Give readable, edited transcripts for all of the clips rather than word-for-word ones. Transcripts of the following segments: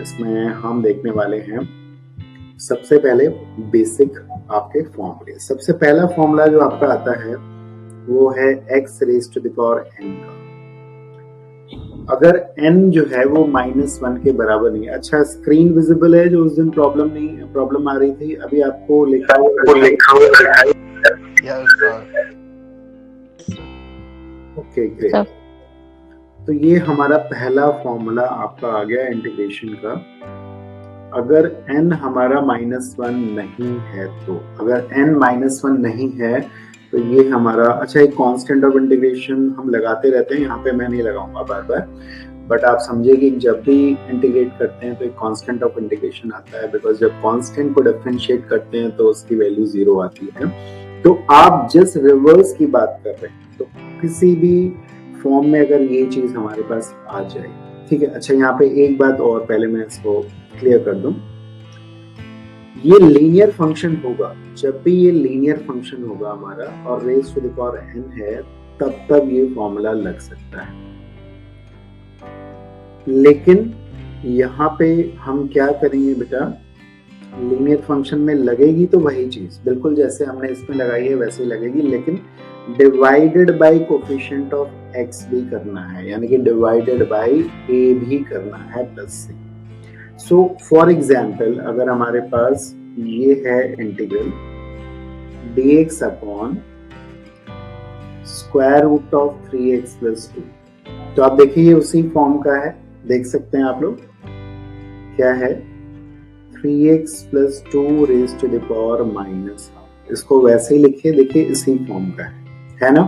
इसमें हम देखने वाले हैं सबसे पहले बेसिक आपके फॉर्मूले। सबसे पहला फॉर्मूला जो आपका आता है वो है x raise to the power n का। अगर n जो है वो -1 के बराबर नहीं है। अच्छा, स्क्रीन विजिबल है? जो उस दिन प्रॉब्लम आ रही थी, अभी आपको लिखा हुआ ओके ग्रेट। तो ये हमारा पहला फॉर्मूला आपका आ गया इंटीग्रेशन का। अगर n हमारा -1 नहीं है तो, अगर n -1 नहीं है तो ये हमारा, अच्छा एक कांस्टेंट ऑफ इंटीग्रेशन हम लगाते रहते हैं, यहाँ पे मैं नहीं लगाऊंगा बार बार, बट आप समझिए कि जब भी इंटीग्रेट करते हैं तो एक कांस्टेंट ऑफ इंटीग्रेशन आता है, बिकॉज जब कांस्टेंट को डिफरेंशिएट करते हैं तो उसकी वैल्यू 0 आती है। तो आप जिस रिवर्स की बात कर रहे हैं तो किसी भी फॉर्म में अगर ये चीज हमारे पास आ जाए, ठीक है। अच्छा, यहाँ पे एक बात और पहले मैं इसको क्लियर कर दूं, ये लीनियर फंक्शन होगा। जब भी ये लीनियर फंक्शन होगा हमारा और raise to the power n है, तब ये फॉर्मूला लग सकता है। लेकिन यहाँ पे हम क्या करेंगे बेटा, लीनियर फंक्शन में लगेगी तो वही चीज बिल्कुल जैसे हमने इसमें लगाई है वैसे ही लगेगी, लेकिन divided by coefficient of x भी करना है, यानी कि डिवाइडेड बाय a भी करना है प्लस से। सो फॉर एग्जाम्पल, अगर हमारे पास ये है integral dx upon square root of 3x plus 2, तो आप देखिए ये उसी फॉर्म का है, देख सकते हैं आप लोग क्या है, 3x plus 2 raise to the power -1। इसको वैसे ही लिखिए, देखिए इसी फॉर्म का है ना।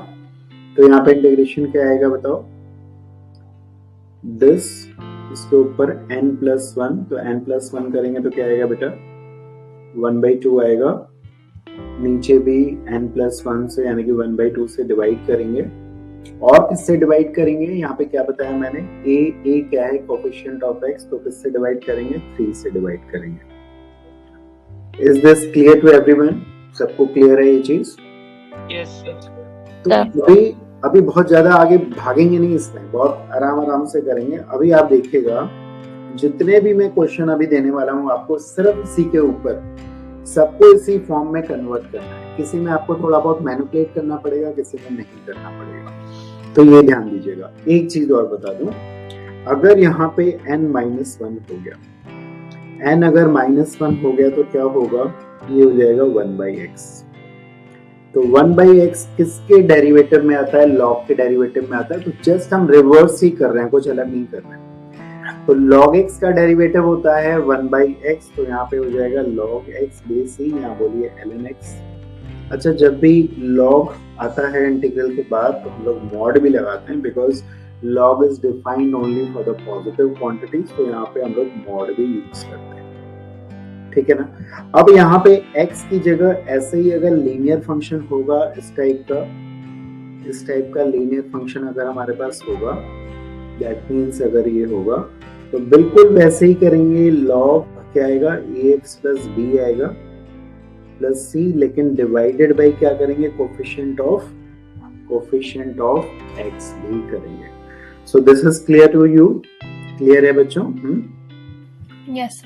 तो यहाँ पे इंटीग्रेशन क्या आएगा बताओ, दिस इसके ऊपर n+1, तो n+1 करेंगे तो क्या आएगा बेटा, 1/2 आएगा। नीचे भी n+1 से यानी कि 1/2 से डिवाइड करेंगे, और किससे डिवाइड करेंगे, यहाँ पे क्या बताया मैंने, a क्या है, कोफिशिएंट ऑफ x, तो किससे डिवाइड करेंगे, 3 से डिवाइड करेंगे। Is this clear to everyone? सबको क्लियर है ये चीज? यस तो अभी बहुत ज्यादा आगे भागेंगे नहीं इसमें, बहुत आराम से करेंगे। अभी आप देखिएगा जितने भी मैं क्वेश्चन अभी देने वाला हूँ आपको, सिर्फ इसी के ऊपर सबको इसी फॉर्म में कन्वर्ट करना है। किसी में आपको थोड़ा बहुत मैनिपुलेट करना पड़ेगा, किसी में नहीं करना पड़ेगा, तो ये ध्यान दीजिएगा। एक चीज और बता दूं, अगर यहाँ पे n-1 हो गया, n अगर -1 हो गया तो क्या होगा, ये हो जाएगा 1/x। तो 1/x किसके डेरिवेटिव में आता है, लॉग के डेरिवेटिव में आता है। तो जस्ट हम रिवर्स ही कर रहे हैं, कुछ अलग नहीं कर रहे हैं। तो log x का डेरिवेटिव होता है 1/x, तो यहाँ पे हो जाएगा log x बेस ही, यहाँ बोलिए ln x। अच्छा, जब भी log आता है इंटीग्रल के बाद तो हम लोग मॉड भी लगाते हैं, because log is defined only for the positive quantities, तो यहाँ पे हम लोग मॉड भी यूज करते हैं, ठीक है ना। अब यहाँ पे x की जगह ऐसे ही अगर लीनियर फंक्शन होगा, इस टाइप का लीनियर फंक्शन अगर हमारे पास होगा, दैट मीन्स अगर ये होगा तो बिल्कुल वैसे ही करेंगे। log क्या आएगा, ax प्लस b आएगा प्लस c, लेकिन डिवाइडेड बाय क्या करेंगे, कोफिशिएंट ऑफ x भी करेंगे। So this is clear to you? Clear है बच्चों? यस।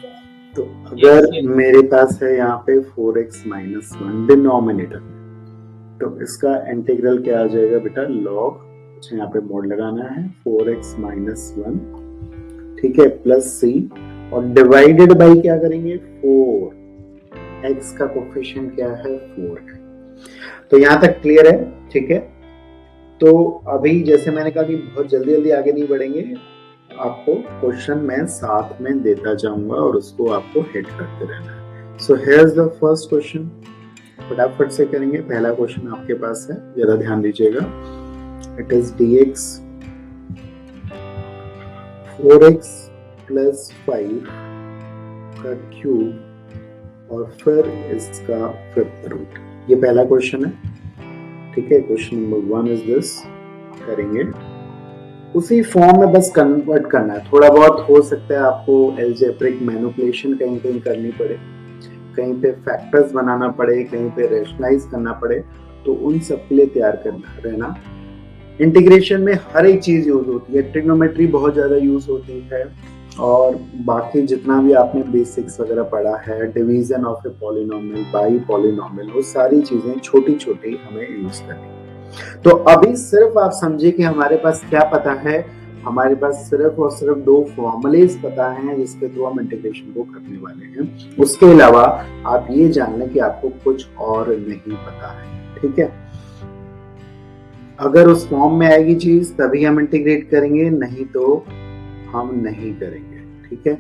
तो अगर मेरे पास है यहाँ पे 4x -1 डिनोमिनेटर, तो इसका इंटीग्रल क्या आ जाएगा बेटा, log, अच्छा यहाँ पे मोड लगाना है, 4x -1, ठीक है, प्लस c, और डिवाइडेड बाय क्या करेंगे, 4, x का कोफिशिएंट क्या है, 4 है। तो यहाँ तक क्लियर है? ठीक है। तो अभी जैसे मैंने कहा कि बहुत जल्दी आगे नहीं बढ़ेंगे, आपको क्वेश्चन मैं साथ में देता जाऊंगा और उसको आपको हिट करते रहना है। So here is the first question, फटाफट से करेंगे। पहला क्वेश्चन आपके पास है, जरा ध्यान दीजिएगा। It is dx 4x plus 5 का क्यूब और फिर इसका 5th रूट। ये पहला क्वेश्चन है, ठीक है। क्वेश्चन नंबर 1 इज दिस, करेंगे उसी फॉर्म में, बस कन्वर्ट करना है। थोड़ा बहुत हो सकता है आपको एल्जेब्रिक मैनिपुलेशन कहीं करनी पड़े, कहीं पे फैक्टर्स बनाना पड़े, कहीं पे रैशनलाइज करना पड़े, तो उन सब के लिए तैयार करना रहना। इंटीग्रेशन में हर एक चीज यूज होती है, ट्रिग्नोमेट्री बहुत ज्यादा यूज होती है, और बाकी जितना भी आपने बेसिक्स वगैरह पढ़ा है, division of a polynomial, by polynomial, वो सारी चीजें छोटी छोटी हमें यूज करनी। तो अभी सिर्फ आप समझिए कि हमारे पास क्या पता है, हमारे पास सिर्फ और सिर्फ दो फॉर्मूलेज पता हैं जिसके थ्रू हम इंटीग्रेशन को करने वाले हैं। उसके अलावा आप ये जान लें कि आपको कुछ और नहीं पता है, ठीक है। अगर उस फॉर्म में आएगी चीज तभी हम इंटीग्रेट करेंगे, नहीं तो हम नहीं करेंगे, ठीक है।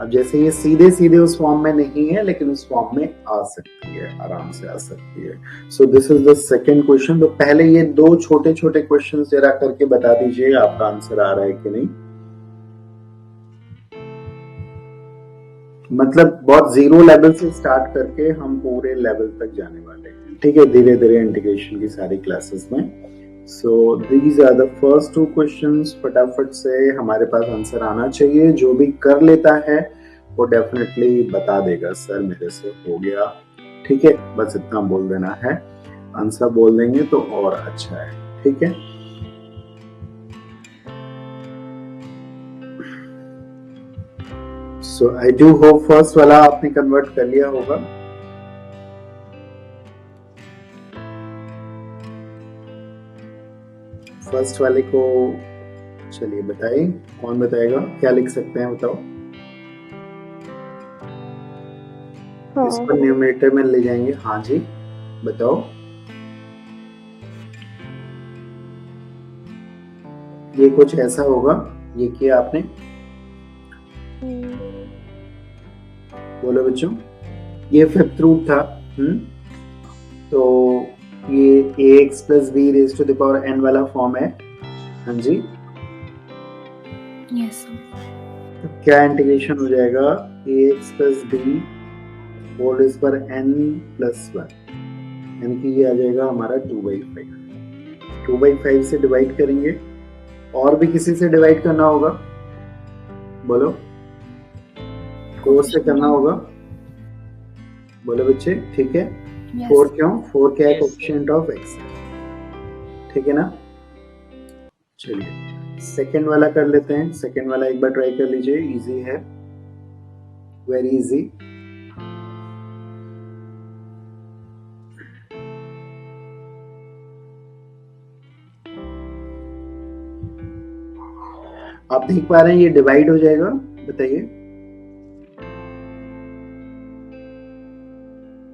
अब जैसे ये सीधे सीधे उस फॉर्म में नहीं है, लेकिन उस फॉर्म में आ सकती है, आराम से आ सकती है। सो this is the second question. तो पहले ये दो छोटे छोटे क्वेश्चन जरा करके बता दीजिए आपका आंसर आ रहा है कि नहीं। मतलब बहुत जीरो लेवल से स्टार्ट करके हम पूरे लेवल तक जाने वाले हैं, ठीक है, धीरे धीरे इंटीग्रेशन की सारी क्लासेस में। So these are the first two questions। फटाफट से हमारे पास आंसर आना चाहिए। जो भी कर लेता है वो डेफिनेटली बता देगा, सर मेरे से हो गया, ठीक है। बस इतना बोल देना है, आंसर बोल देंगे तो और अच्छा है, ठीक है। So I do hope first वाला आपने कन्वर्ट कर लिया होगा। फर्स्ट वाले को चलिए बताइए, कौन बताएगा, क्या लिख सकते हैं बताओ। इसको न्यूमरेटर में ले जाएंगे, हाँ जी बताओ। ये कुछ ऐसा होगा, ये किया आपने, बोलो बच्चों। ये फिफ्थ रूट था, तो ये ax plus b raise to the power n वाला फॉर्म है, हाँ जी। Yes, sir. तो क्या इंटीग्रेशन हो जाएगा, ax plus b whole raise पर n प्लस 1, यानी कि ये आ जाएगा हमारा 2/5। 2/5 से डिवाइड करेंगे, और भी किसी से डिवाइड करना होगा, बोलो। 4 से करना होगा, बोलो बच्चे, ठीक है। Yes. 4 क्यों, 4 क्या है, कोएफिशिएंट ऑफ x, ठीक है ना। चलिए सेकंड वाला कर लेते हैं। सेकंड वाला एक बार ट्राई कर लीजिए, इजी है, वेरी इजी। आप देख पा रहे हैं ये डिवाइड हो जाएगा, बताइए,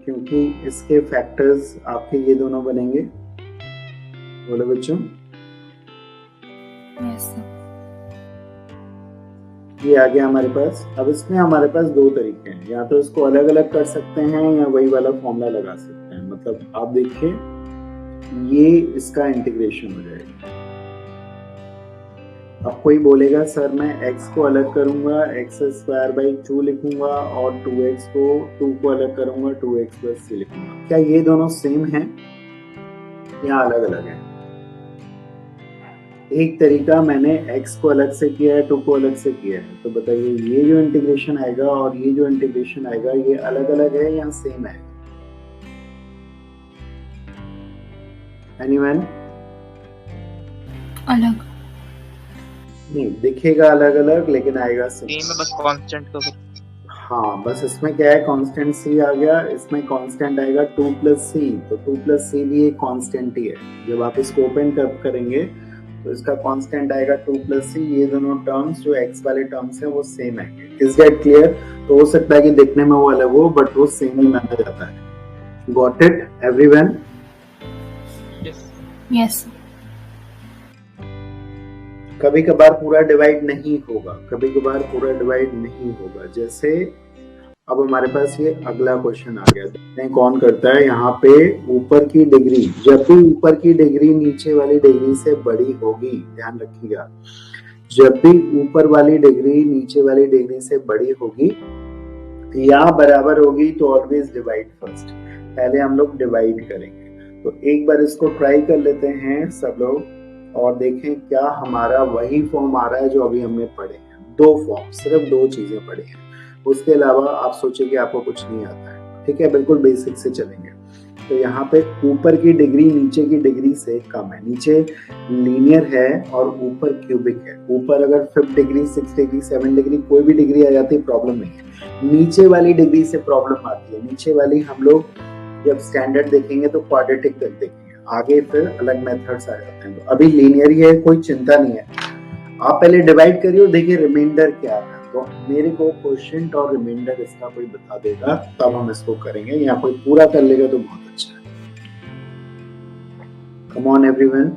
क्योंकि इसके फैक्टर्स आपके ये दोनों बनेंगे, बोलो बच्चों। Yes, sir. ये आ गया हमारे पास। अब इसमें हमारे पास दो तरीके हैं, या तो इसको अलग अलग कर सकते हैं या वही वाला फॉर्मूला लगा सकते हैं। मतलब आप देखिए, ये इसका इंटीग्रेशन हो जाएगा। अब कोई बोलेगा सर मैं x को अलग करूंगा, x²/2 लिखूंगा, और 2x को 2 को अलग करूंगा, 2x + c लिखूंगा। क्या ये दोनों सेम हैं या अलग अलग हैं? एक तरीका मैंने x को अलग से किया है, 2 को अलग से किया है। तो बताइए ये जो इंटीग्रेशन आएगा और ये जो इंटीग्रेशन आएगा, ये अलग अलग है या सेम है? एनीवन? अलग नहीं, दिखेगा अलग अलग लेकिन आएगा सेम। में बस कांस्टेंट को, हाँ बस इसमें क्या है, कांस्टेंट c आ गया, इसमें कांस्टेंट आएगा 2 + c। तो 2 + c भी एक कांस्टेंट ही है। जब आप इसको ओपन करेंगे तो इसका कांस्टेंट आएगा 2 + c। ये दोनों टर्म्स जो x वाले टर्म्स है वो सेम है। Is that clear? तो हो सकता है कि दिखने में वो अलग हो, बट वो सेम ही माना जाता है। Got it everyone? yes, sir. कभी कभार पूरा डिवाइड नहीं होगा, कभी कभार पूरा डिवाइड नहीं होगा। जैसे अब हमारे पास ये अगला क्वेश्चन आ गया, देखते हैं कौन करता है। यहाँ पे ऊपर की डिग्री, जब भी ऊपर की डिग्री नीचे वाली डिग्री से बड़ी होगी, ध्यान रखिएगा, जब भी ऊपर वाली डिग्री नीचे वाली डिग्री से बड़ी होगी या बराबर होगी, तो ऑलवेज डिवाइड फर्स्ट। पहले हम लोग डिवाइड करेंगे। तो एक बार इसको ट्राई कर लेते हैं सब लोग, और देखें क्या हमारा वही फॉर्म आ रहा है जो अभी हमने पढ़े हैं। दो फॉर्म, सिर्फ दो चीजें पढ़ी हैं, उसके अलावा आप सोचिए कि आपको कुछ नहीं आता है, ठीक है। बिल्कुल बेसिक से चलेंगे। तो यहाँ पे ऊपर की डिग्री नीचे की डिग्री से कम है, नीचे लीनियर है और ऊपर क्यूबिक है। ऊपर अगर 5 डिग्री 6 डिग्री 7 डिग्री कोई भी डिग्री आ जाती है प्रॉब्लम नहीं है, नीचे वाली डिग्री से प्रॉब्लम आती है। नीचे वाली हम लोग जब स्टैंडर्ड देखेंगे तो क्वाड्रेटिक देखेंगे, आगे फिर अलग मेथड्स आ जाते हैं। तो अभी लीनियर ही है, कोई चिंता नहीं है। आप पहले डिवाइड करिए और देखिए रिमाइंडर क्या है। तो मेरे को क्वोशिएंट और रिमाइंडर इसका कोई बता देगा तब हम इसको करेंगे, या कोई पूरा कर लेगा तो बहुत अच्छा है। Come on everyone.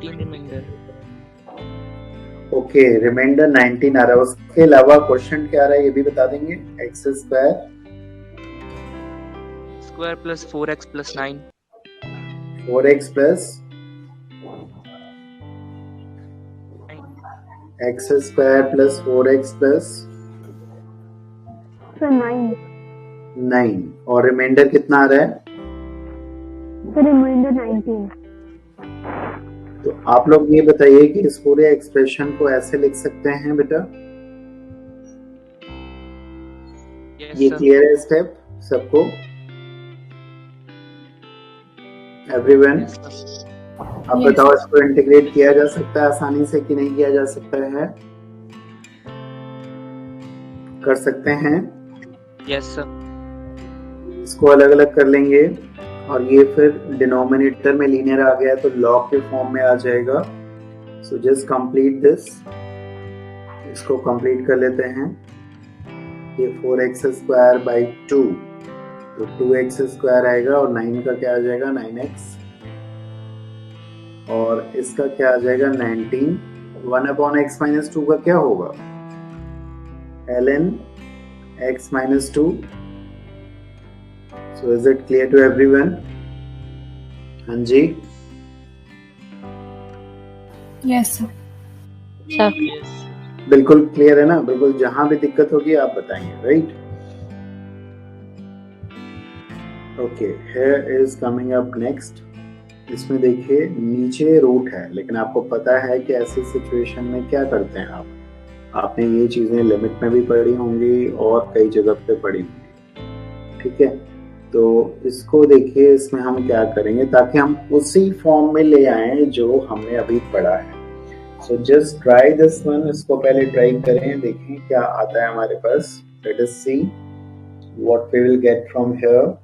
Reminder. Okay, reminder 19 आ रहा है। उसके अलावा क्वेश्चन क्या आ रहा है ये भी बता देंगे। X square plus 4x plus 9। 4x plus x square plus 4x plus 9 और रिमाइंडर कितना आ रहा है? रिमाइंडर 19। तो आप लोग ये बताइए कि इस पूरे एक्सप्रेशन को ऐसे लिख सकते हैं बेटा? ये क्लियर है स्टेप सबको? एवरीवन अब बताओ, इसको इंटीग्रेट किया जा सकता है आसानी से कि नहीं किया जा सकता है? कर सकते हैं? Yes sir. इसको अलग अलग कर लेंगे और ये फिर डिनोमिनेटर में लीनियर आ गया तो लॉग के फॉर्म में आ जाएगा। सो जस्ट कंप्लीट दिस, इसको कंप्लीट कर लेते हैं। ये 4x स्क्वायर बाई 2 तो 2x स्क्वायर आएगा और 9 का क्या आ जाएगा? 9x और इसका क्या आ जाएगा? 19। 1/x माइनस 2 का क्या होगा? ln x minus 2। So is it clear to everyone? हाँ जी। Yes, sir. बिल्कुल क्लियर है ना? बिल्कुल, जहां भी दिक्कत होगी आप बताएंगे, right? Okay, here is coming up next। इसमें देखिए नीचे रूट है, लेकिन आपको पता है कि ऐसी सिचुएशन में क्या करते हैं आप? आपने ये चीजें लिमिट में भी पढ़ी होंगी और कई जगह पे पढ़ी होंगी, ठीक है? तो इसको देखिए, इसमें हम क्या करेंगे ताकि हम उसी फॉर्म में ले आए जो हमने अभी पढ़ा है। So just try this one. इसको पहले ट्राई करें, देखें क्या आता है हमारे पास। Let us see what we will get from here.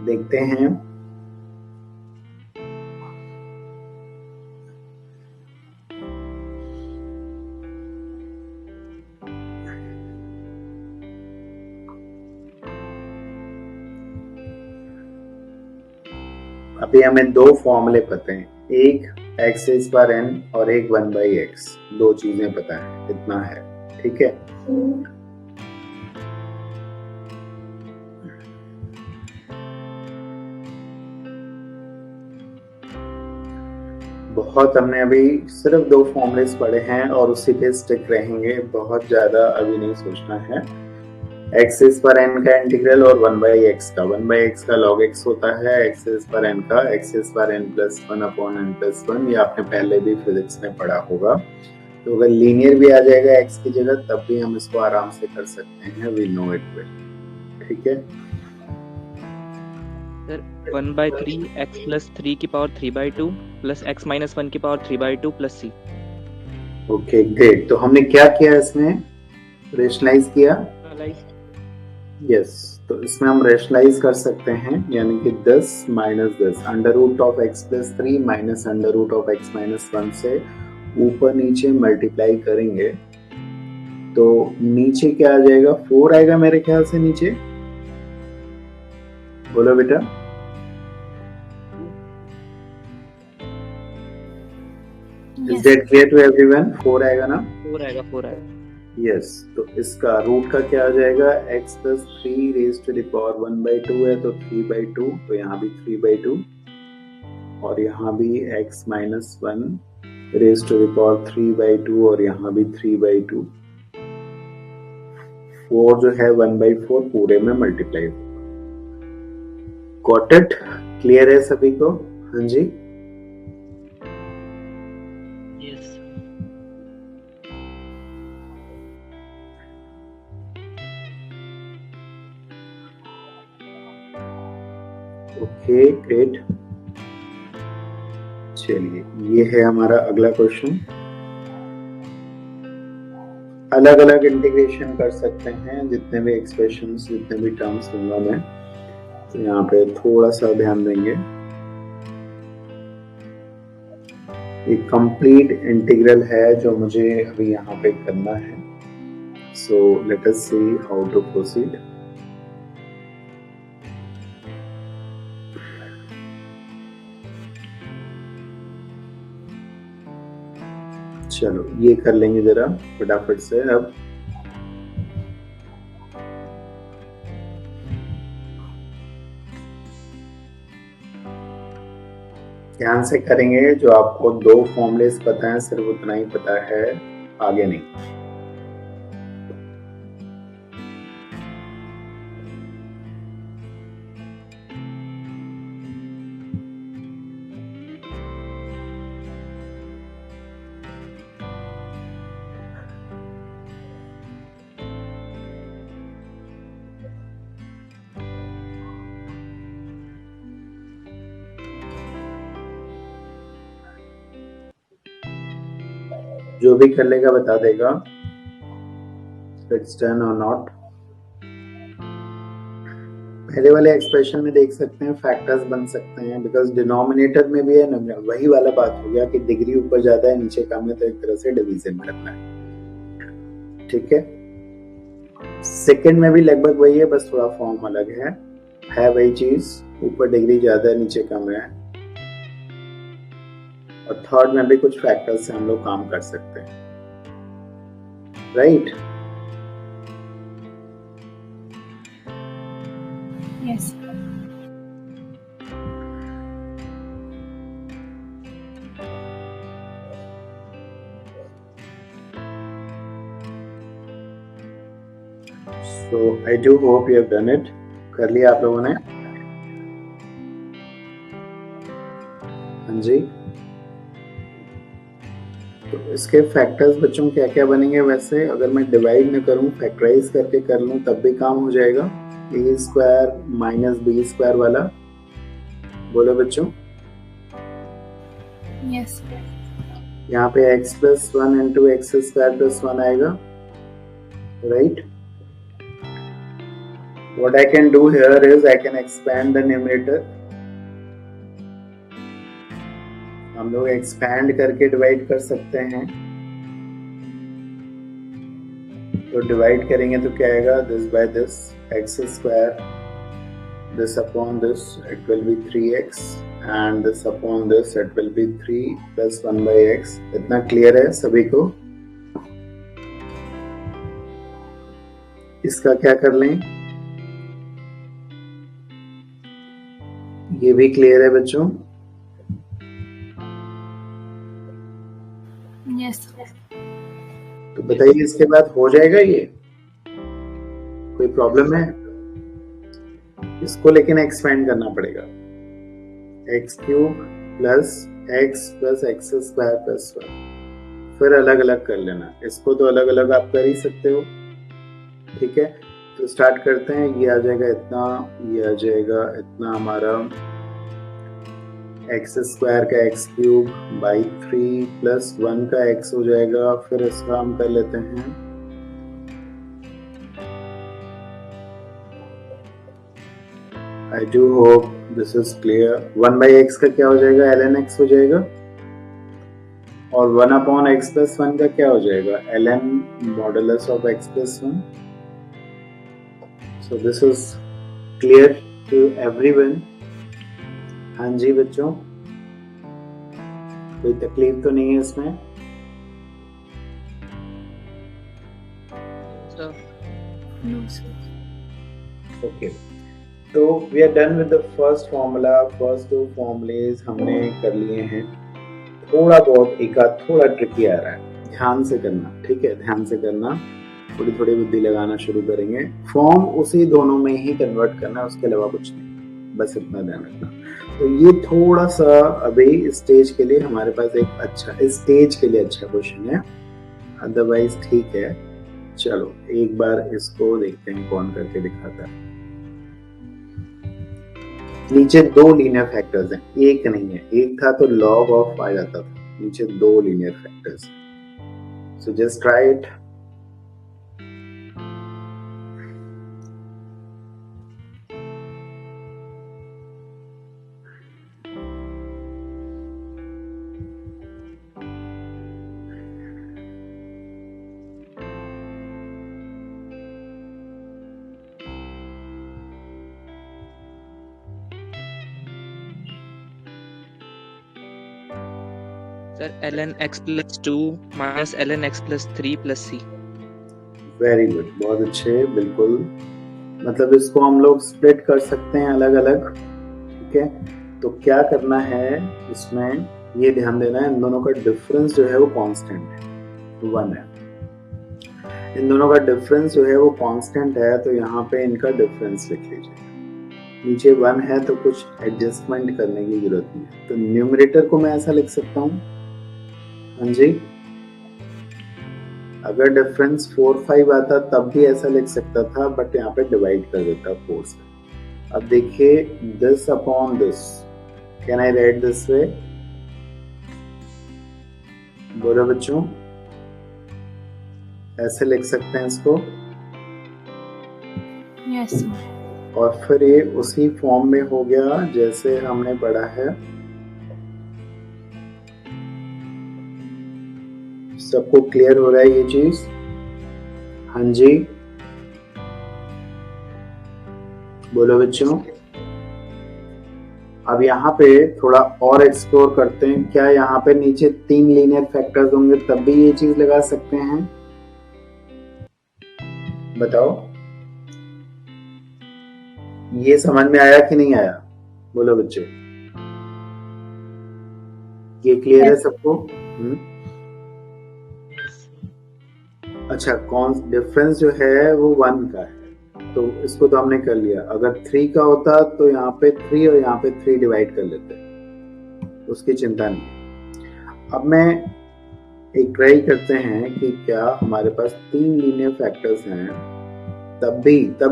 देखते हैं। अभी हमें दो फॉर्मूले पता हैं, एक x बार n और एक 1/x। दो चीजें पता है, इतना है, ठीक है? बहुत हमने अभी सिर्फ दो फॉर्मूलेस पढ़े हैं और उसी पे स्टिक रहेंगे, बहुत ज्यादा अभी नहीं सोचना है। x पर n का इंटीग्रल और 1/x का। 1/x का log x होता है, x पर n का x पर n प्लस 1/n+1। ये आपने पहले भी फिजिक्स में पढ़ा होगा। तो अगर लीनियर भी आ जाएगा x की जगह तब भी हम इसको आराम से कर सकते हैं। वी नो इट वेल, ठीक है? सर 1/3 x प्लस 3 की पावर 3/2 प्लस x माइनस 1 की power 3/2 plus c। Okay great. तो हमने क्या किया इसमें? रेशनलाइज किया। यस, तो इसमें हम रेशनलाइज कर सकते हैं, यानी कि 10 minus 10 under root of x plus 3 minus under root of x minus 1 से ऊपर नीचे मल्टीप्लाई करेंगे तो नीचे क्या आ जाएगा? 4 आएगा मेरे ख्याल से नीचे। बोलो बेटा। Is that clear to everyone? 4 आएगा ना? 4 आएगा। यस, तो इसका रूट का क्या हो जाएगा, x plus 3 raise to the power 1/2 है तो 3/2, तो यहाँ भी 3/2 और यहाँ भी x minus 1 raise to the power 3/2 और यहाँ भी 3/2। 4 जो है 1/4 पूरे में मल्टीप्लाई होगा। Got it? क्लियर है सभी को? हाँ जी, यस। Okay great. चलिए, ये है हमारा अगला क्वेश्चन। अलग अलग इंटीग्रेशन कर सकते हैं, जितने भी एक्सप्रेशंस, जितने भी टर्म्स दूंगा मैं, तो यहाँ पे थोड़ा सा ध्यान देंगे। ये कंप्लीट इंटीग्रल है जो मुझे अभी यहाँ पे करना है। So let us see how to proceed. चलो ये कर लेंगे जरा फटाफट से। अब ध्यान से करेंगे, जो आपको 2 फॉर्मूलेस पता है सिर्फ उतना ही पता है, आगे नहीं। जो भी कर लेगा बता देगा इट्स डन और नॉट। पहले वाले एक्सप्रेशन में देख सकते हैं फैक्टर्स बन सकते हैं, बिकॉज डिनोमिनेटर में भी है, वही वाला बात हो गया कि डिग्री ऊपर ज्यादा है नीचे कम है, तो एक तरह से डिवीजन में रखना है। ठीक है, सेकंड में भी लगभग वही है, बस थोड़ा फॉर्म अलग है वही चीज, ऊपर डिग्री ज्यादा है नीचे कम है। और थर्ड में भी कुछ फैक्टर्स से हम लोग काम कर सकते हैं, right? Yes. So I do hope you have done it. कर लिया आप लोगों ने? हाँ जी। तो इसके फैक्टर्स बच्चों क्या क्या बनेंगे? वैसे अगर मैं डिवाइड न करूं, फैक्टराइज करके कर लूं तब भी काम हो जाएगा। a square minus b square वाला, बोलो बच्चों। Yes. यहाँ पे x plus 1 into x square plus 1 आएगा, right? What I can do here is I can expand the numerator. हम लोग एक्सपैंड करके डिवाइड कर सकते हैं। तो डिवाइड करेंगे तो क्या आएगा, this by this, x square, this upon this, it will be 3x and this upon this, it will be 3 plus 1/x। इतना क्लियर है सभी को? इसका क्या कर लें, ये भी क्लियर है बच्चों? Yes. तो बताइए इसके बाद हो जाएगा ये? कोई प्रॉब्लम है? इसको लेकिन एक्सपेंड करना पड़ेगा, x cube plus x square plus 1, फिर अलग अलग कर लेना। इसको तो अलग अलग आप कर ही सकते हो, ठीक है? तो स्टार्ट करते हैं। ये आ जाएगा इतना, ये आ जाएगा इतना, हमारा एक्स स्क्वायर का एक्स क्यूब बाई 3 प्लस 1 का एक्स हो जाएगा। फिर इसका हम कर लेते हैं I do hope this is clear. 1/x का क्या हो जाएगा, ln x हो जाएगा, और 1 अपॉन x प्लस 1 का क्या हो जाएगा, ln modulus of x plus 1। So this is clear to everyone? हाँ जी बच्चों, कोई तकलीफ तो नहीं है इसमें? No, sir. ओके, तो we are done with the first formula. First दो फॉर्मूलेज हमने कर लिए हैं। थोड़ा बहुत एक आध थोड़ा ट्रिकी आ रहा है, ध्यान से करना, ठीक है? ध्यान से करना, थोड़ी थोड़ी बुद्धि लगाना शुरू करेंगे। फॉर्म उसी दोनों में ही कन्वर्ट करना है, उसके अलावा कुछ नहीं, बस इतना ध्यान रखना। तो ये थोड़ा सा अभी स्टेज के लिए हमारे पास एक अच्छा, स्टेज के लिए अच्छा क्वेश्चन है, अदरवाइज ठीक है। चलो एक बार इसको देखते हैं कौन करके दिखाता है। नीचे दो लीनियर फैक्टर्स हैं, एक नहीं है। एक था तो log ऑफ आ जाता था, नीचे दो linear factors. So just try it. Sir ln x plus 2 minus ln x plus 3 plus c। Very good, बहुत अच्छे, बिल्कुल। मतलब इसको हम लोग स्प्लिट कर सकते हैं अलग अलग, ठीक है? तो क्या करना है इसमें, ये ध्यान देना है, इन दोनों का डिफरेंस जो है वो कांस्टेंट है, 1 है। इन दोनों का डिफरेंस जो है वो कांस्टेंट है, तो यहाँ पे इनका डिफरेंस लिख लीजिए। नीचे 1 है तो कुछ एडजस्टमेंट करने की जरूरत नहीं है। तो न्यूमरेटर को मैं ऐसा लिख सकता हूँ, हाँ जी, अगर डिफरेंस 4 5 आता तब भी ऐसा लिख सकता था, बट यहाँ पे डिवाइड कर देता 4 से। अब देखिए, this upon this, can I right this way? बोलो बच्चों, ऐसे लिख सकते हैं इसको? Yes, sir. और फिर ये उसी फॉर्म में हो गया जैसे हमने पढ़ा है। सबको क्लियर हो रहा है ये चीज? हाँ जी, बोलो बच्चों। अब यहाँ पे थोड़ा और एक्सप्लोर करते हैं। क्या यहाँ पे नीचे 3 लीनियर फैक्टर्स होंगे तब भी ये चीज लगा सकते हैं? बताओ, ये समझ में आया कि नहीं आया? बोलो बच्चे, ये क्लियर है सबको? अच्छा, कौन डिफरेंस जो है वो 1 का है, तो इसको तो हमने कर लिया। अगर 3 का होता तो यहाँ पे 3 और यहाँ पे 3 डिवाइड कर लेते, उसकी चिंता नहीं। अब मैं एक ट्राई करते हैं कि क्या हमारे पास 3 लीनियर फैक्टर्स हैं तब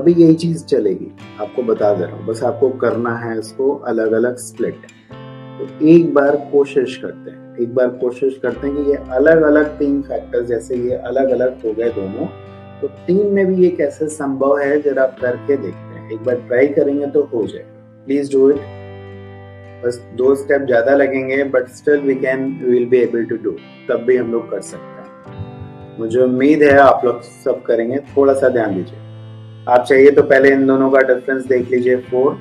भी यही चीज चलेगी। आपको बता दे रहा हूँ, बस आपको करना है इसको अलग अलग स्प्लिट। तो एक बार कोशिश करते हैं कि ये अलग अलग 3 फैक्टर्स, जैसे ये अलग अलग हो गए दोनों, तो 3 में भी ये कैसे संभव है जरा करके देखते हैं। एक बार ट्राई करेंगे तो हो जाएगा। Please do it. बस 2 स्टेप ज्यादा लगेंगे, but still we will be able to do. तब भी हम लोग कर सकते हैं। मुझे उम्मीद है आप लोग सब करेंगे। थोड़ा सा ध्यान दीजिए। आप चाहिए तो पहले इन दोनों का डिफरेंस देख लीजिए, 4।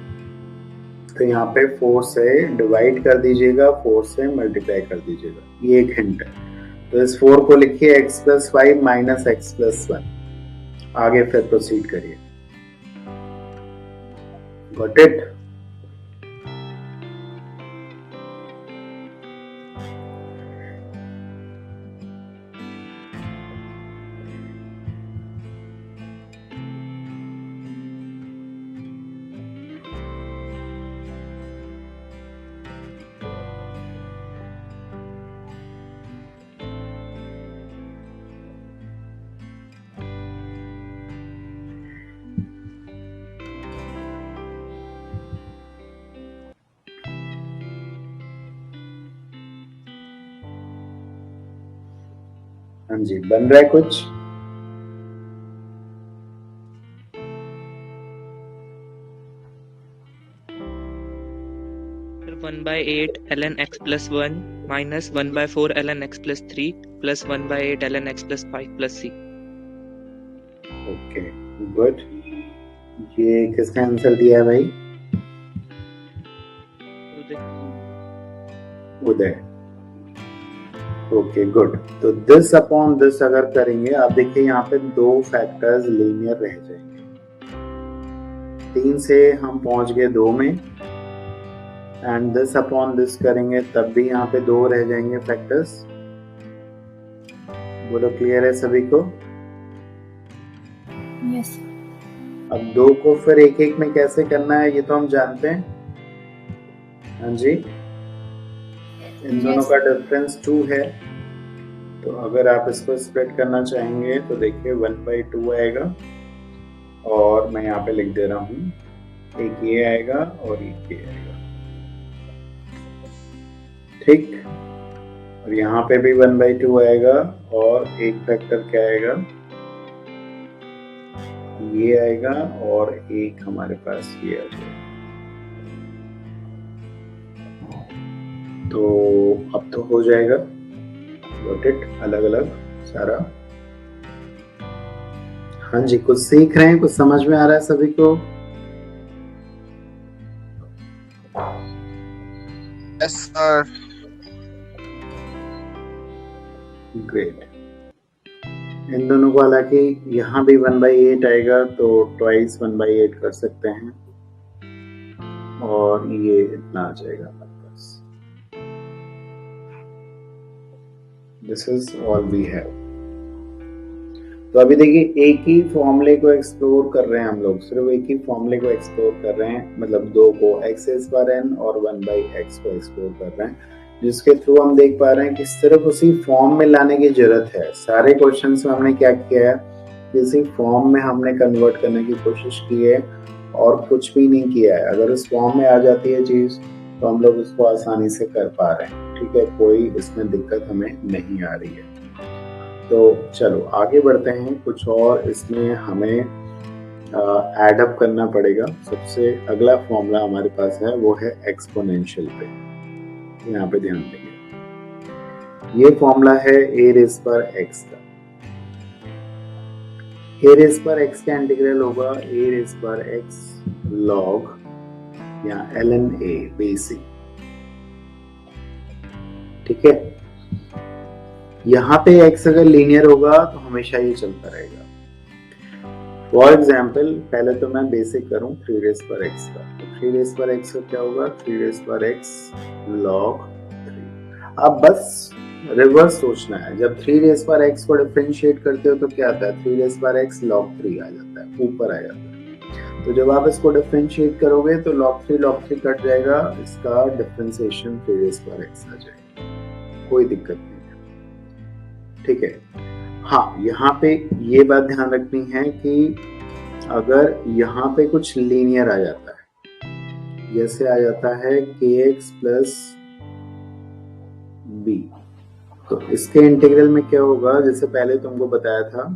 तो यहाँ पे 4 से डिवाइड कर दीजिएगा, 4 से मल्टीप्लाई कर दीजिएगा। ये एक हिंट है। तो इस 4 को लिखिए x + 5 - x + 1। आगे फिर प्रोसीड करिए। Got it? हाँ जी, बन रहा है कुछ? Sir 1/8 ln x plus 1 minus 1/4 ln x plus 3 plus 1/8 ln x plus 5 plus c। Okay, good. ये किसने आंसर दिया है भाई? उदय। Okay good. तो दिस अपॉन दिस अगर करेंगे, आप देखिए यहाँ पे दो फैक्टर्स लीनियर रह जाएंगे। 3 से हम पहुंच गए 2 में, एंड दिस अपॉन दिस करेंगे तब भी यहाँ पे 2 रह जाएंगे फैक्टर्स। बोलो क्लियर है सभी को? Yes, sir. अब 2 को फिर एक एक में कैसे करना है ये तो हम जानते हैं। हाँ जी, इन दोनों Yes. का डिफरेंस 2 है, तो अगर आप इसको स्प्लिट करना चाहेंगे तो देखिए 1/2 आएगा, और मैं यहाँ पे लिख दे रहा हूँ, एक ये आएगा और एक ये आएगा, ठीक। और यहाँ पे भी 1/2 आएगा, और एक फैक्टर क्या आएगा, ये आएगा, और एक हमारे पास ये आ जाएगा। तो अब तो हो जाएगा, गॉट इट, अलग अलग सारा। हाँ जी, कुछ सीख रहे हैं, कुछ समझ में आ रहा है सभी को? Yes sir. ग्रेट। इन दोनों को हालांकि यहाँ भी 1/8 आएगा, तो ट्वाइस 1/8 कर सकते हैं, और ये इतना आ जाएगा हमारे पास। This is all we have. तो अभी देखिए एक ही फॉर्मूले को एक्सप्लोर कर रहे हैं हम लोग, सिर्फ एक ही फॉर्मूले को एक्सप्लोर कर रहे हैं, मतलब 2 को, x² और 1/x को एक्सप्लोर कर रहे हैं, जिसके थ्रू हम देख पा रहे हैं कि सिर्फ उसी फॉर्म में लाने की जरूरत है। सारे क्वेश्चंस में हमने क्या किया है, किसी फॉर्म में हमने कन्वर्ट करने की कोशिश की है, और कुछ भी नहीं किया है। अगर उस फॉर्म में आ जाती है चीज तो हम लोग उसको आसानी से कर पा रहे हैं, ठीक है, कोई इसमें दिक्कत हमें नहीं आ रही है। तो चलो आगे बढ़ते हैं, कुछ और इसमें हमें ऐड अप करना पड़ेगा। सबसे अगला फॉर्मूला हमारे पास है वो है एक्सपोनेंशियल पे, यहाँ पे ध्यान देंगे। ये फॉर्मूला है a रेज़ पर x का। a रेज़ पर x का इंटीग्रल होगा a रेज़ पर x log या ln a बेसिक, ठीक है। यहाँ पे x अगर लीनियर होगा तो हमेशा ये चलता रहेगा। फॉर एग्जाम्पल, पहले तो मैं बेसिक करूं 3 रेज़ पर x का, तो 3 रेज़ पर x का क्या होगा, 3 रेज़ पर x log 3। अब बस रिवर्स सोचना है, जब 3 रेज़ पर x को डिफरेंशिएट करते हो तो क्या आता है, 3 रेज़ पर x log 3 आ जाता है, ऊपर आ जाता है। तो जब आप इसको डिफरेंशिएट करोगे तो log 3 कट जाएगा, इसका डिफरेंशिएशन 3 रेज़ पर x आ जाएगा, कोई दिक्कत नहीं है, ठीक है। हाँ, यहाँ पे ये बात ध्यान रखनी है कि अगर यहाँ पे कुछ लीनियर आ जाता है, जैसे आ जाता है kx प्लस b, तो इसके इंटीग्रल में क्या होगा, जैसे पहले तुमको बताया था,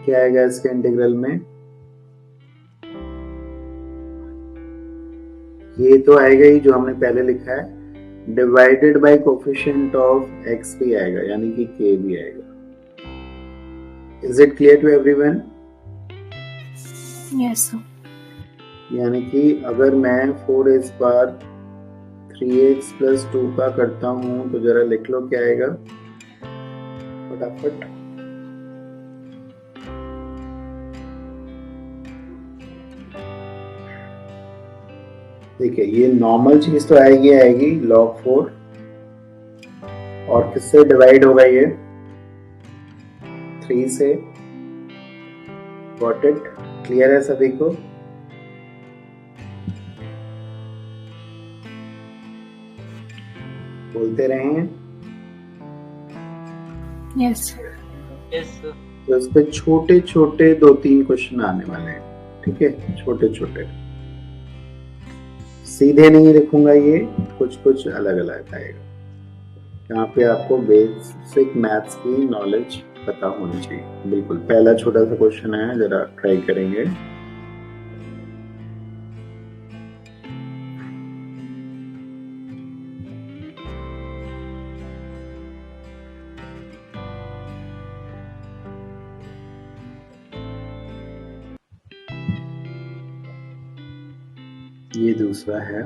क्या आएगा इसके इंटीग्रल में, ये तो आएगा ही जो हमने पहले लिखा है, divided by coefficient of x भी आएगा, यानी कि k भी आएगा। Is it clear to everyone? Yes, sir. यानी कि अगर मैं 4 रेज़ पर 3x प्लस 2 का करता हूं तो जरा लिख लो क्या आएगा फटाफट। देखिए ये नॉर्मल चीज तो आएगी log 4, और किससे डिवाइड होगा ये, 3 से। Got it? क्लियर है सभी को? बोलते रहें। Yes, sir. Yes, sir. तो इस पे छोटे छोटे 2-3 क्वेश्चन आने वाले हैं, ठीक है, छोटे छोटे, सीधे नहीं लिखूंगा, ये कुछ कुछ अलग अलग आएगा। यहाँ पे आपको बेसिक मैथ्स की नॉलेज पता होनी चाहिए। बिल्कुल पहला छोटा सा क्वेश्चन है, जरा ट्राई करेंगे। ये दूसरा है,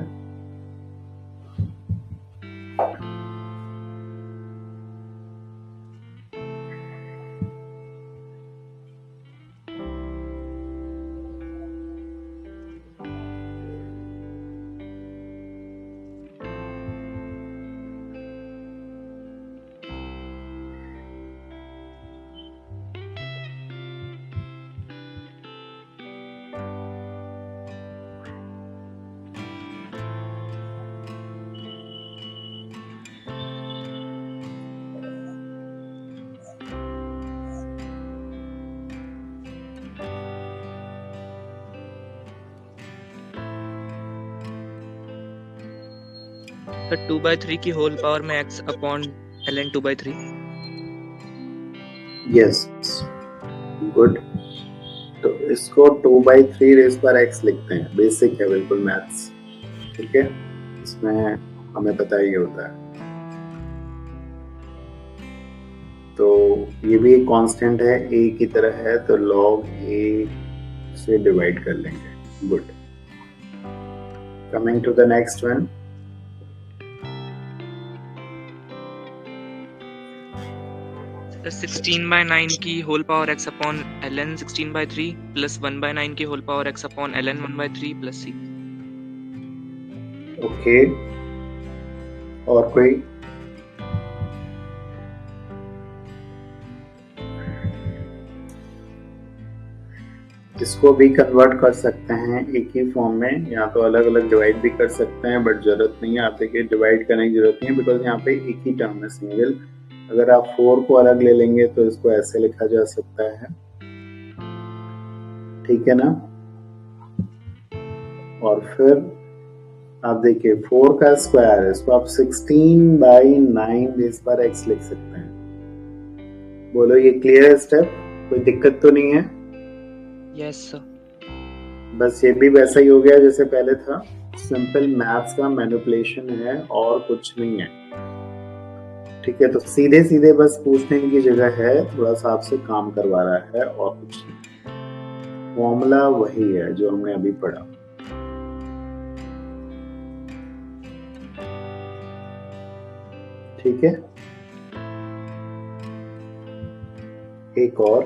तो 2/3 की होल पावर में x upon ln 2/3। Yes, good. तो इसको 2/3 रेज़ पर x लिखते हैं, बेसिक है बिल्कुल मैथ्स, ठीक है, इसमें हमें पता ही होता है। तो ये भी एक कांस्टेंट है, a की तरह है, तो log a से डिवाइड कर लेंगे। Good. Coming to the next one, तो 16/9 की whole power x upon ln 16/3 plus 1/9 की whole power x upon ln 1/3 plus c। Okay, और कोई? इसको भी कन्वर्ट कर सकते हैं एक ही फॉर्म में, या तो अलग अलग डिवाइड भी कर सकते हैं, बट जरूरत नहीं है, आप देखिए डिवाइड करने की जरूरत नहीं है, बिकॉज यहाँ पे एक ही टर्म है सिंगल। अगर आप 4 को अलग ले लेंगे तो इसको ऐसे लिखा जा सकता है, ठीक है ना। और फिर आप देखिए 4 का स्क्वायर है, इसको आप 16/9 रेज़ पर x लिख सकते हैं। बोलो ये क्लियर है स्टेप, कोई दिक्कत तो नहीं है? Yes sir. बस ये भी वैसा ही हो गया जैसे पहले था, सिंपल मैथ्स का मैनिपुलेशन है और कुछ नहीं है, ठीक है। तो सीधे सीधे बस पूछने की जगह है, थोड़ा सा आपसे काम करवा रहा है और कुछ नहीं। फॉर्मूला वही है जो हमने अभी पढ़ा, ठीक है। एक और,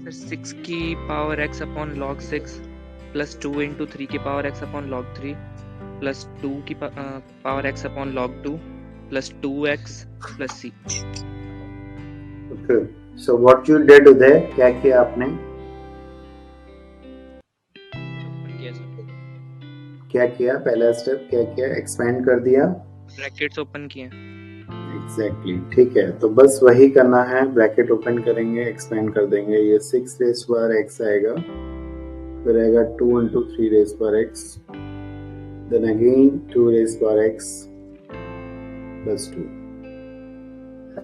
सर 6 की power x upon log 6 plus 2 into 3 की power x upon log 3 plus 2 की power x upon log 2 plus 2x plus c। Okay. So what you did Uday, क्या किया आपने? क्या किया? पहला स्टेप क्या किया? एक्सपेंड कर दिया, ब्रैकेट्स ओपन किए। एग्जैक्टली, ठीक है। तो बस वही करना है, ब्रैकेट ओपन करेंगे, एक्सपेंड कर देंगे, ये 6 रेज़ पर x आएगा, फिर आएगा 2 इंटू 3 रेज़ पर x, देन अगेन 2 रेज़ पर x plus 2।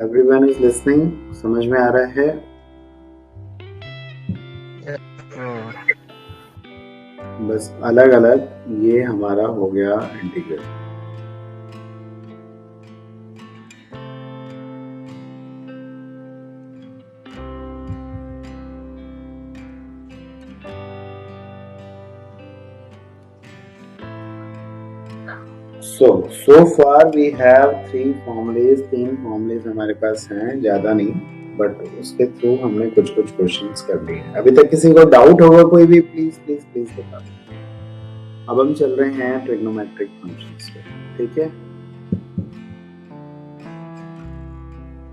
Everyone is listening? समझ में आ रहा है? बस अलग अलग ये हमारा हो गया integral. So far we have 3 formulas, 3 formulas हमारे पास हैं, ज्यादा नहीं, बट उसके थ्रू हमने कुछ क्वेश्चंस कर लिए। अभी तक किसी को डाउट होगा कोई भी, प्लीज प्लीज प्लीज बता दो। अब हम चल रहे हैं ट्रिग्नोमेट्रिक फंक्शंस पे, ठीक है।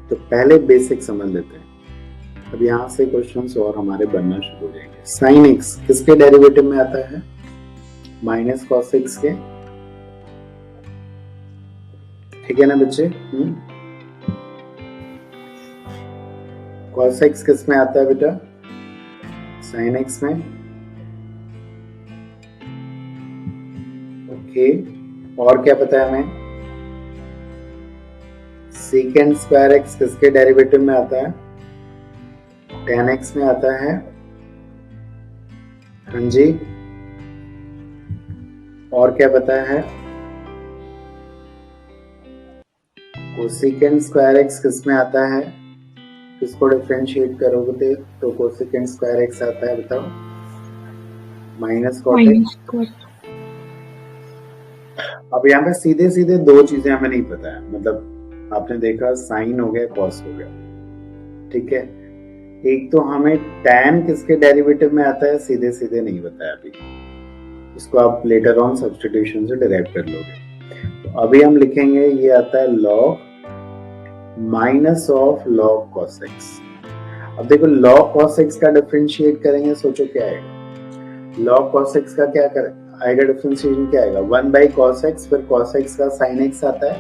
तो पहले बेसिक समझ लेते हैं, अब यहाँ से क्वेश्चंस और हमारे बनना शुरू हो जाएंगे। साइन एक्स किसके डेरिवेटिव में आता है? माइनस कॉस एक्स के, ठीक है ना बच्चे? कॉस एक्स किस में आता है बेटा? साइन एक्स में। ओके, और क्या पता है हमें? सेकेंड स्क्वायर एक्स किसके डेरिवेटिव में आता है? टेन एक्स में आता है। हाँ जी, और क्या पता है? कोसेकेंड स्क्वायर एक्स किस में आता है? किसको डिफरेंशिएट करोगे तो कोसेकेंड स्क्वायर एक्स आता है, बताओ? Minus cot x. अब यहाँ पे सीधे सीधे दो चीजें हमें नहीं पता है, मतलब आपने देखा साइन हो गया, कॉस हो गया, ठीक है। एक तो हमें tan किसके डेरिवेटिव में आता है सीधे सीधे नहीं बताया अभी, इसको आप लेटर ऑन सब्स्टिट्यूशन से डिराइव कर लोगे। तो अभी हम लिखेंगे ये आता है log minus of log cos x। अब देखो log cos x का डिफरेंशिएट करेंगे, सोचो क्या आएगा। log cos x का क्या आएगा डिफरेंशिएशन, क्या आएगा 1 by cos x, फिर cos x का sin x आता है,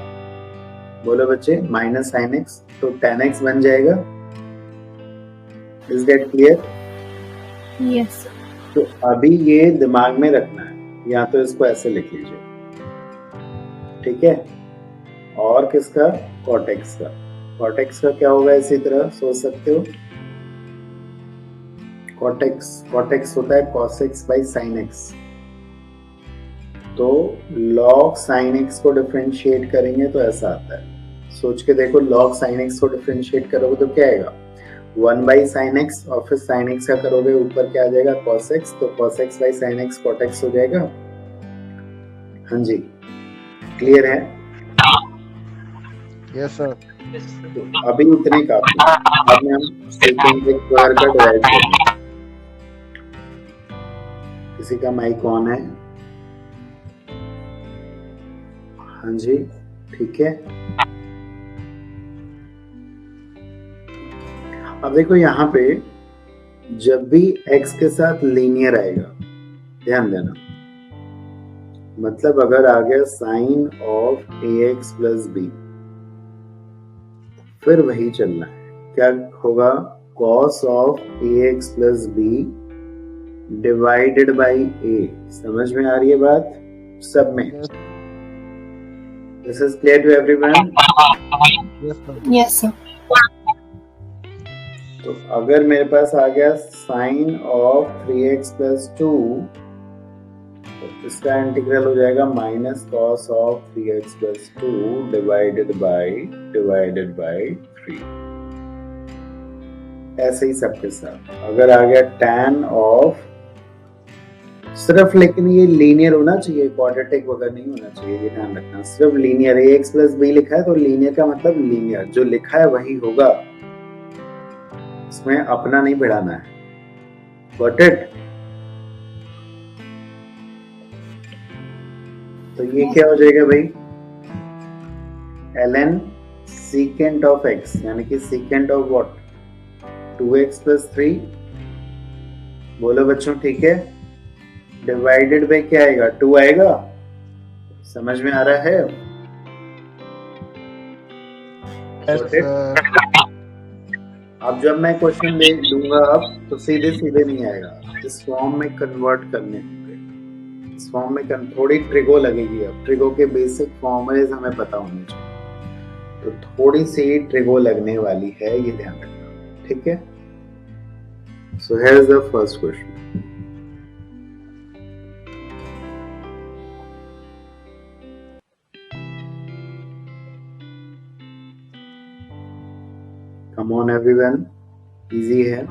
बोलो बच्चे, माइनस sin x, तो tan x बन जाएगा। Is that clear? Yes. तो अभी ये दिमाग में रखना है, या तो इसको ऐसे लिख लीजिए, ठीक है। और किसका, cot x का। cot x का क्या होगा, इसी तरह सोच सकते हो, cot x होता है cos x by sin x, तो log sin x को डिफरेंशिएट करेंगे तो ऐसा आता है। सोच के देखो, log sin x को डिफरेंशिएट करोगे तो क्या आएगा 1 by sin x, और फिर sin x का करोगे ऊपर क्या आ जाएगा cos x, तो cos x by sin x cot x हो जाएगा। हाँ जी, क्लियर है? Yes, sir. तो अभी इतने काफी, अब हम सेकंड स्क्वायर का डिराइव करेंगे। किसी का माइक ऑन है? हाँ जी, ठीक है। अब देखो यहाँ पे जब भी x के साथ लीनियर आएगा, ध्यान देना, मतलब अगर आ गया sine of ax plus b, फिर वही चलना है, क्या होगा cos of ax plus b divided by a। समझ में आ रही है बात सब में? This is clear to everyone? Yes, sir. Yes, sir. तो अगर मेरे पास आ गया साइन ऑफ 3x प्लस 2, तो इसका इंटीग्रल हो जाएगा minus cos of 3x plus 2 divided by 3। ऐसे ही सबके साथ अगर आ गया tan ऑफ, सिर्फ लेकिन ये लीनियर होना चाहिए, क्वाड्रेटिक वगैरह नहीं होना चाहिए, ये ध्यान रखना। सिर्फ लीनियर, ax प्लस b लिखा है तो लीनियर का मतलब लीनियर, जो लिखा है वही होगा, इसमें अपना नहीं बढ़ाना है। Got it? तो ये क्या हो जाएगा भाई, ln secant ऑफ x, यानी कि secant of what 2x plus 3, बोलो बच्चों, ठीक है। डिवाइडेड बाय क्या आएगा, 2 आएगा। समझ में आ रहा है? Yes, sir. अब जब मैं क्वेश्चन दे दूंगा अब, तो सीधे सीधे नहीं आएगा, इस फॉर्म में कन्वर्ट करने होंगे। इस फॉर्म में थोड़ी ट्रिगो लगेगी। अब ट्रिगो के बेसिक फॉर्मूलेज हमें पता होने चाहिए, तो थोड़ी सी ट्रिगो लगने वाली है, ये ध्यान रखना, ठीक है। So here is the first question. Come on everyone, easy है।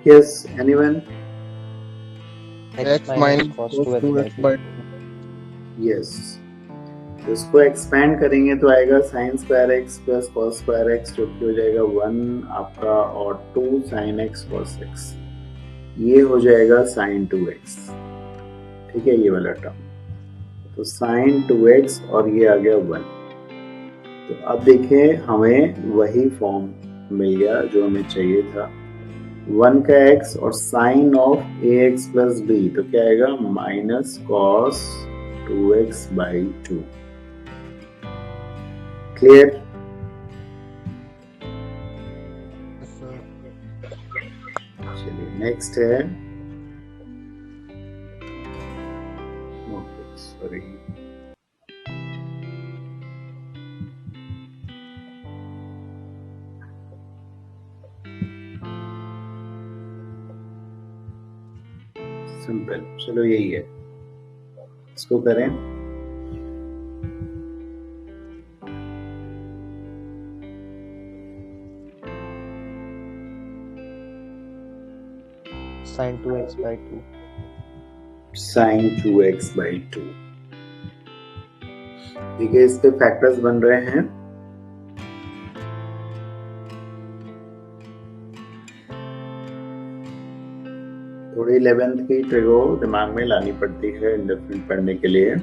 Yes, anyone? X minus cos 2x by 2. Yes. तो इसको एक्सपेंड करेंगे तो आएगा sine square x plus cos square x, जो कि हो जाएगा 1 आपका, और 2 साइन एक्स कॉस एक्स, ये हो जाएगा साइन 2x, ठीक है, ये वाला टर्म। तो साइन 2x और ये आ गया 1। तो अब देखिए हमें वही फॉर्म मिल गया जो हमें चाहिए था। 1 का x और sine of a x plus b, तो क्या आएगा minus cos 2x by 2। Clear? Yes, sir. चलिए नेक्स्ट है, सॉरी सिंपल, चलो यही है, इसको करें। Sin 2x by 2. Sine 2x by 2। ठीक है, इसके फैक्टर्स बन रहे हैं। थोड़ी 11th की ट्रिगो दिमाग में लानी पड़ती है इंडेफिनिट पढ़ने के लिए,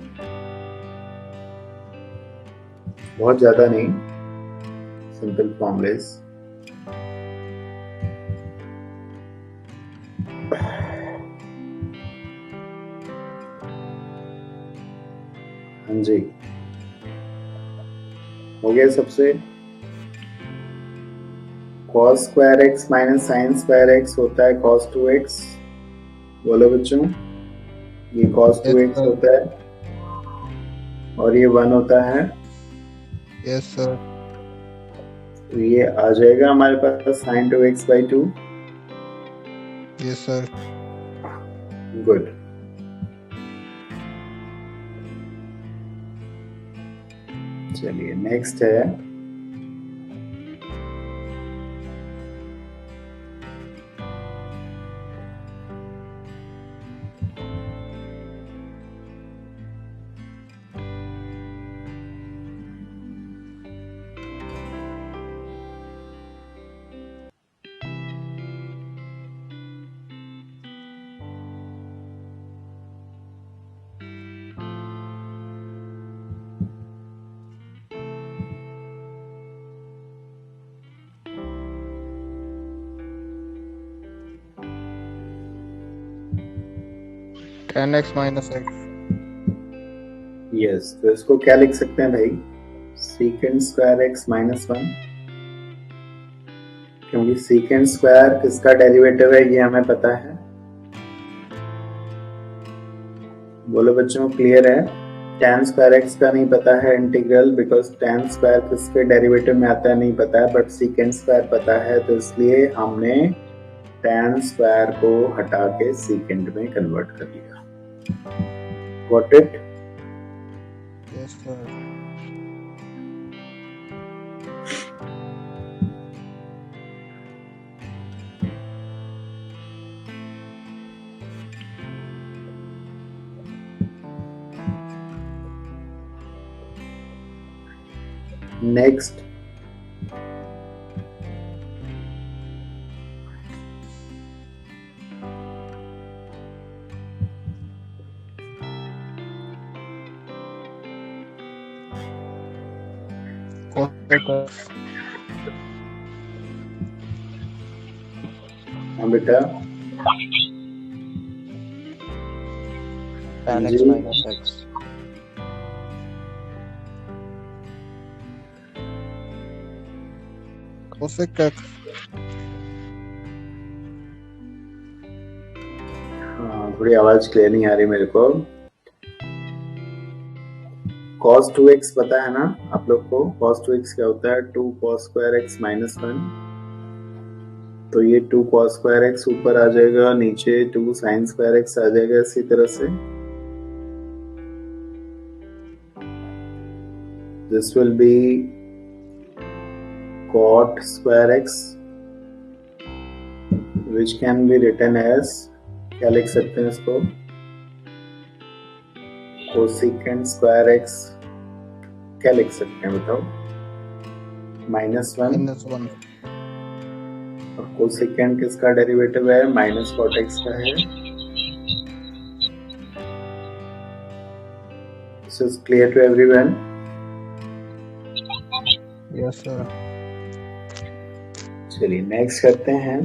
बहुत ज्यादा नहीं, सिंपल फॉर्मूलेस। हाँ जी, हो गया सबसे। cos square x minus sine square x होता है cos 2x। बोलो बच्चों, ये cos 2x sir. होता है और ये 1 होता है, Yes, sir. तो ये आ जाएगा हमारे पास sine 2x by 2। Yes, sir. Good. चलिए नेक्स्ट है, Tan x minus x. Yes, तो इसको क्या लिख सकते हैं भाई, सीकेंड स्क्वायर x माइनस 1, क्योंकि सीकेंड स्क्वायर किसका डेरिवेटिव है ये हमें पता है। बोलो बच्चों, क्लियर है? tan स्क्वायर x का नहीं पता है इंटीग्रल, बिकॉज tan स्क्वायर किसके डेरिवेटिव में आता है नहीं पता है, बट सीकेंड स्क्वायर पता है, तो इसलिए हमने tan स्क्वायर को हटा के सीकेंड में कन्वर्ट कर लिया। Got it? Yes, sir. Next, Cosec x. हाँ बेटा, Tan जी। x minus x. Cosec x. हाँ, थोड़ी आवाज क्लियर नहीं आ रही मेरे को। cos 2x पता है ना आप लोग को? cos 2x क्या होता है? 2 cos स्क्वायर x माइनस 1। तो ये 2 cos स्क्वायर x ऊपर आ जाएगा, नीचे 2 sin स्क्वायर x आ जाएगा, इसी तरह से। This will be cot square x, which can be written as, क्या लिख सकते हैं इसको? कोसिकेंड स्क्वायर x क्या लिख सकते हैं बताओ? -1। -1. और कोसिकेंड किसका डेरिवेटिव है? माइनस कॉट x का है। This is clear to everyone? Yes, sir. चलिए नेक्स्ट करते हैं।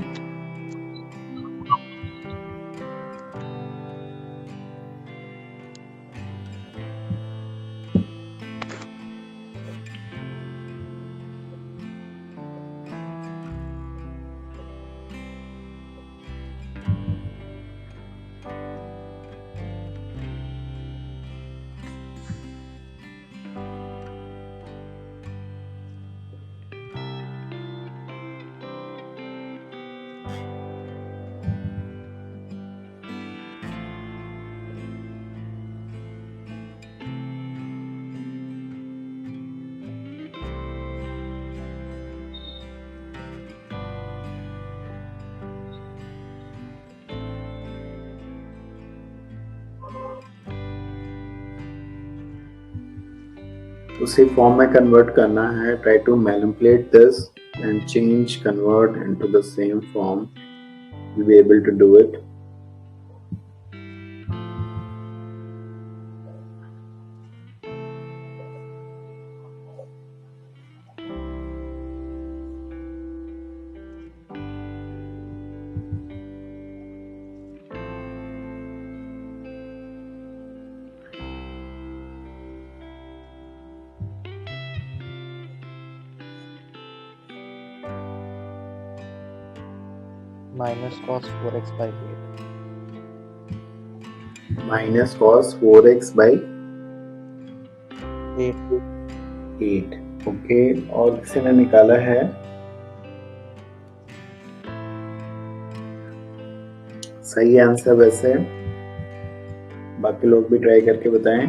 उसी फॉर्म में कन्वर्ट करना है. Try to manipulate this and change, convert into the same form. You'll be able to do it. minus cos 4x by 8. Minus cos 4x by 8. Okay. और किसी ने निकाला है? सही आंसर वैसे. बाकी लोग भी ट्राई करके बताएं.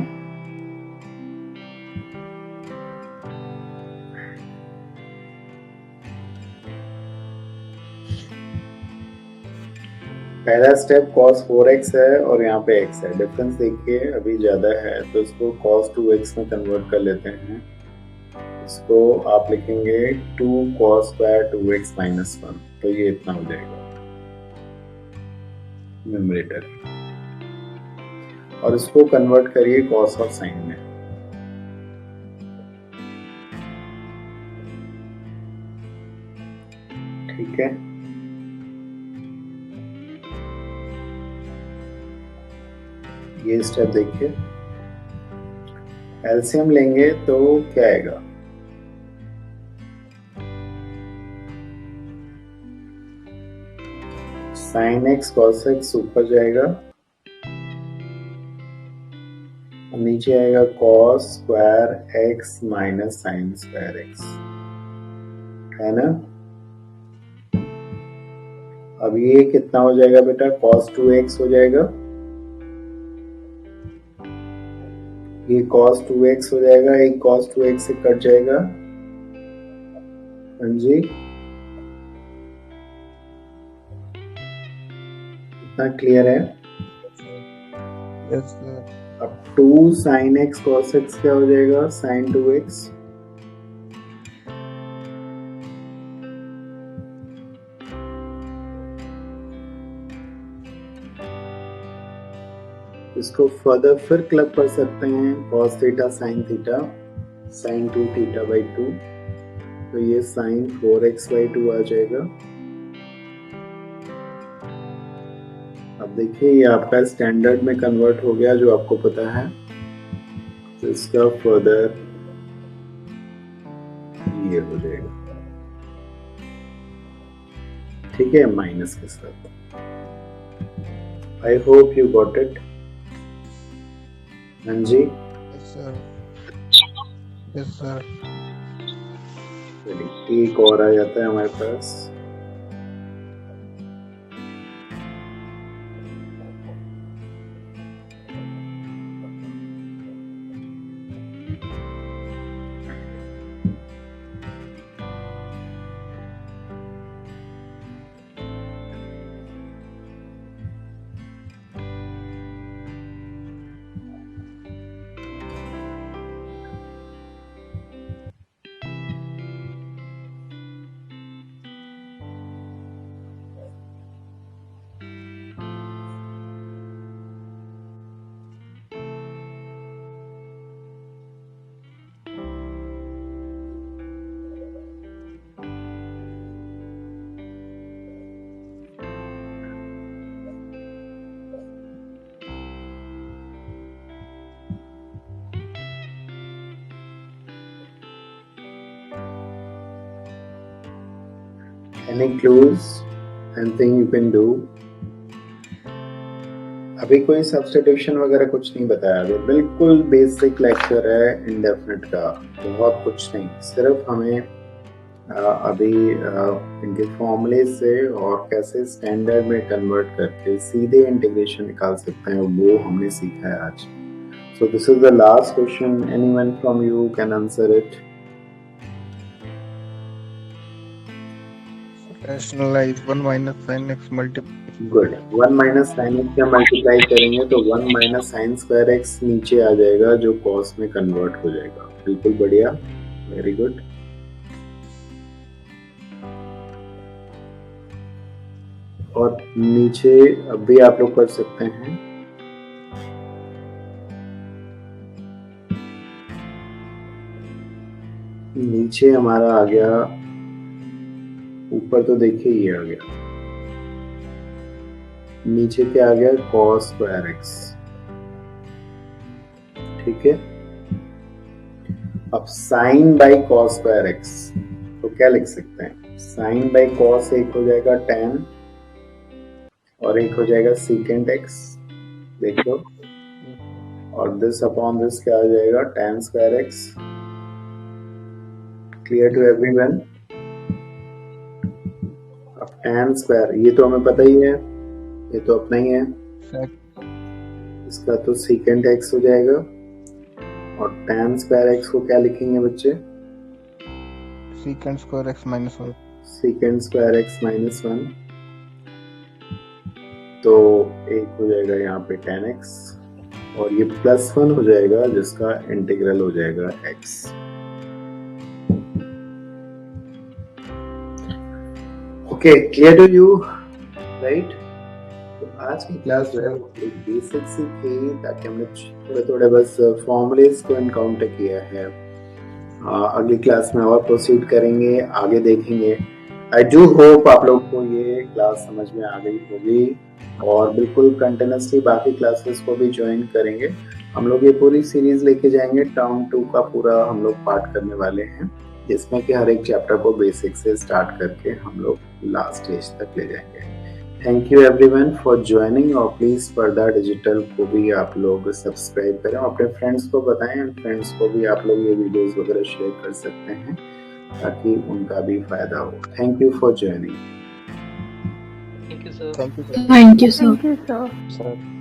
पहला स्टेप cos 4x है और यहाँ पे x है. डिफरेंस देखिए अभी ज्यादा है तो इसको cos 2x में कन्वर्ट कर लेते हैं. इसको आप लिखेंगे 2 cos square 2x minus 1. तो ये इतना हो जाएगा न्यूमरेटर. और इसको कन्वर्ट करिए cos और sin में. ठीक है. ये स्टेप देखिए. एलसीएम लेंगे तो क्या आएगा? sin x cos x ऊपर जाएगा और नीचे आएगा cos square x minus sin square x, है ना. अब ये कितना हो जाएगा बेटा? cos 2x हो जाएगा. ये cos 2x हो जाएगा. एक cos 2x से कट जाएगा. हाँ जी, इतना क्लियर है? Yes, sir. अब 2 sin x cos x क्या हो जाएगा? sin 2x. इसको फर्दर फिर क्लब कर सकते हैं. cos theta sin theta sin 2 theta by 2. तो ये sin 4x बाई 2 आ जाएगा. अब देखिए ये आपका स्टैंडर्ड में कन्वर्ट हो गया जो आपको पता है. तो इसका फर्दर ये हो जाएगा. ठीक है, माइनस के साथ. I hope you got it. हाँ जी, Yes, sir. Yes, sir. चलिए एक और आ जाता है हमारे पास. Any clues? Anything you can do? अभी कोई सब्स्टिट्यूशन वगैरह कुछ नहीं बताया. अभी बिल्कुल बेसिक लेक्चर है इंडेफिनिट का. बहुत कुछ नहीं, सिर्फ हमें अभी इनके फॉर्मूले से और कैसे स्टैंडर्ड में कन्वर्ट करके सीधे इंटीग्रेशन निकाल सकते हैं वो हमने सीखा है आज. सो this is the last question. Anyone from you can answer it. Rationalize 1 minus sin x multiplied. Good. 1 minus sine x का मल्टीप्लाई करेंगे तो 1 माइनस साइन स्क्वायर एक्स नीचे आ जाएगा जो कॉस में कन्वर्ट हो जाएगा. बिल्कुल बढ़िया, वेरी गुड। और नीचे अब भी आप लोग कर सकते हैं। नीचे हमारा आ गया, ऊपर तो देखिए ये आ गया, नीचे क्या आ गया, cos स्क्वायर x। ठीक है, अब sine by cos square x तो क्या लिख सकते हैं, साइन बाई cos एक हो जाएगा tan और एक हो जाएगा secant x, देखो, और दिस अपॉन दिस क्या आ जाएगा, tan square x। Clear to everyone? अब tan स्क्वायर ये तो हमें पता ही है, ये तो अपना ही है, इसका तो secant x हो जाएगा, और tan स्क्वायर x को क्या लिखेंगे बच्चे, secant square x minus 1. secant square x minus 1, तो एक हो जाएगा यहाँ पे tan x, और ये प्लस 1 हो जाएगा जिसका इंटीग्रल हो जाएगा x। Okay, clear to you, right? तो आज की क्लास जो है एक बेसिक सी थी, ताकि हमने थोड़े थोड़े बस फॉर्मूलेस को एनकाउंटर किया है। अगली क्लास में और प्रोसीड करेंगे, आगे देखेंगे। आई डू होप आप लोग को ये क्लास समझ में आ गई होगी, और बिल्कुल कंटिन्यूसली बाकी क्लासेस को भी ज्वाइन करेंगे। हम लोग ये पूरी सीरीज लेके जाएंगे, टर्म 2 का पूरा हम लोग पार्ट करने वाले हैं, जिसमें कि हर एक चैप्टर को बेसिक से स्टार्ट करके हम लोग लास्ट स्टेज तक ले जाएंगे। Thank you everyone for joining, और प्लीज स्पर्धा डिजिटल को भी आप लोग सब्सक्राइब करें, अपने फ्रेंड्स को बताएं, फ्रेंड्स को भी आप लोग ये वीडियोस वगैरह शेयर कर सकते हैं ताकि उनका भी फायदा हो। Thank you for joining. Thank you, sir. Thank you. Thank you, sir. Sir.